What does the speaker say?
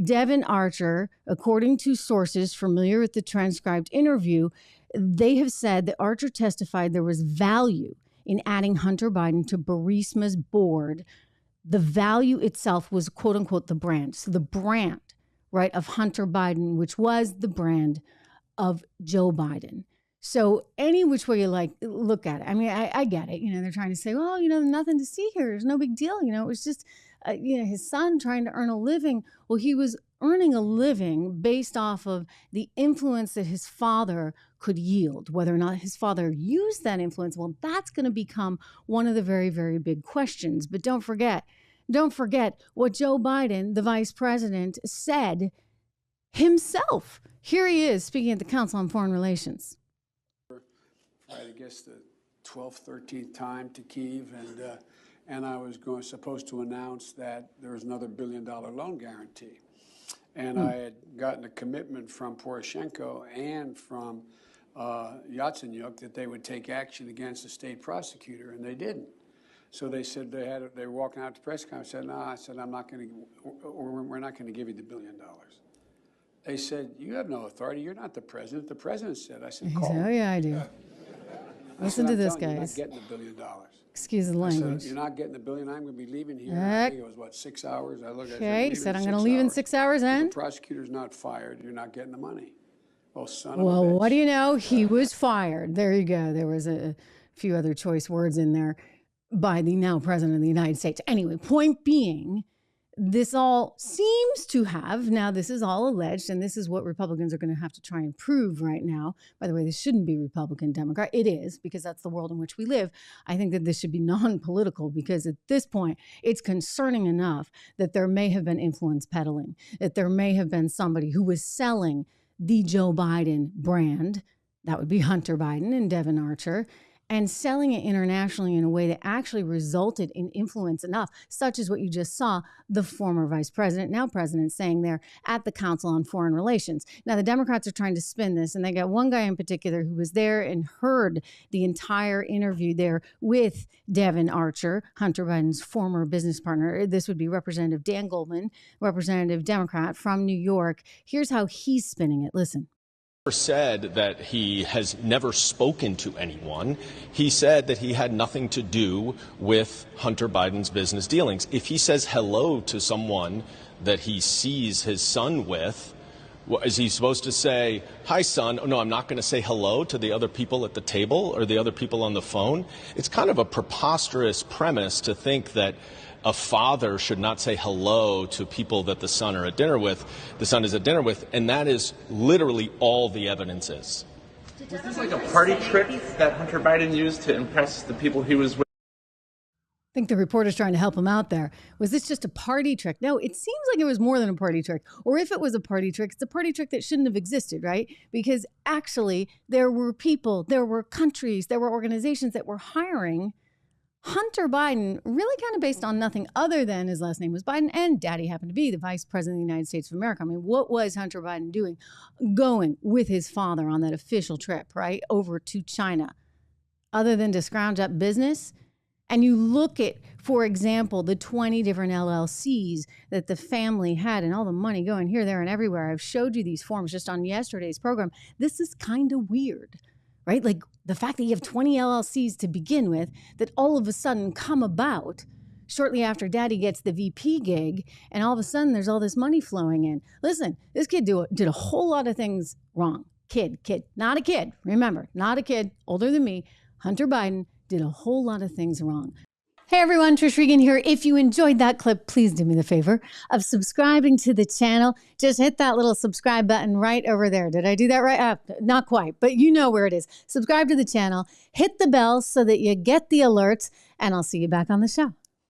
Devon Archer, according to sources familiar with the transcribed interview, they have said that Archer testified there was value in adding Hunter Biden to Burisma's board. The value itself was, quote unquote, the brand. So the brand, right, of Hunter Biden, which was the brand of Joe Biden. So any which way you like, look at it. I mean, I get it. They're trying to say, well, nothing to see here. There's no big deal. It was just, his son trying to earn a living. Well, he was earning a living based off of the influence that his father could yield. Whether or not his father used that influence, well, that's going to become one of the very, very big questions. But don't forget what Joe Biden, the vice president, said himself. Here he is speaking at the Council on Foreign Relations. I guess the 12th, 13th time to Kyiv, and I was supposed to announce that there was another $1 billion loan guarantee. And I had gotten a commitment from Poroshenko and from Yatsenyuk that they would take action against the state prosecutor, and they didn't. So they said they were walking out to press conference. I said, no, we're not going to give you the $1 billion. They said, you have no authority. You're not the president. The president said. I said, call him. Oh, yeah, I do. Listen to this, guys. You're not getting $1 billion. Excuse the language. I said, you're not getting $1 billion. I'm going to be leaving here. I think it was, 6 hours? Okay, he said, I'm going to leave in 6 hours, and? The prosecutor's not fired. You're not getting the money. Well, well, what do you know? He was fired. There you go. There was a few other choice words in there by the now president of the United States. Anyway, point being, this all seems to have, now this is all alleged, and this is what Republicans are going to have to try and prove right now. By the way, this shouldn't be Republican, Democrat. It is, because that's the world in which we live. I think that this should be non-political, because at this point, it's concerning enough that there may have been influence peddling, that there may have been somebody who was selling the Joe Biden brand, that would be Hunter Biden and Devon Archer, and selling it internationally in a way that actually resulted in influence enough, such as what you just saw, the former vice president, now president, saying there at the Council on Foreign Relations. Now, the Democrats are trying to spin this, and they got one guy in particular who was there and heard the entire interview there with Devon Archer, Hunter Biden's former business partner. This would be Representative Dan Goldman, Representative Democrat from New York. Here's how he's spinning it. Listen. Said that he has never spoken to anyone. He said that he had nothing to do with Hunter Biden's business dealings. If he says hello to someone that he sees his son with, is he supposed to say, hi, son? Oh, no, I'm not going to say hello to the other people at the table or the other people on the phone. It's kind of a preposterous premise to think that a father should not say hello to people that the son is at dinner with, and that is literally all the evidence is. Was this like a party trick that Hunter Biden used to impress the people he was with? I think the reporter's trying to help him out there. Was this just a party trick? No, it seems like it was more than a party trick. Or if it was a party trick, it's a party trick that shouldn't have existed, right? Because actually, there were people, there were countries, there were organizations that were hiring Hunter Biden, really kind of based on nothing other than his last name was Biden and daddy happened to be the vice president of the United States of America. I mean, what was Hunter Biden doing? Going with his father on that official trip, right, over to China, other than to scrounge up business? And you look at, for example, the 20 different LLCs that the family had and all the money going here, there, and everywhere. I've showed you these forms just on yesterday's program. This is kind of weird, right? Like the fact that you have 20 LLCs to begin with that all of a sudden come about shortly after daddy gets the VP gig, and all of a sudden there's all this money flowing in. Listen, this kid did a whole lot of things wrong. Kid, not a kid. Remember, not a kid, older than me. Hunter Biden did a whole lot of things wrong. Hey everyone, Trish Regan here. If you enjoyed that clip, please do me the favor of subscribing to the channel. Just hit that little subscribe button right over there. Did I do that right? Not quite, but you know where it is. Subscribe to the channel, hit the bell so that you get the alerts, and I'll see you back on the show.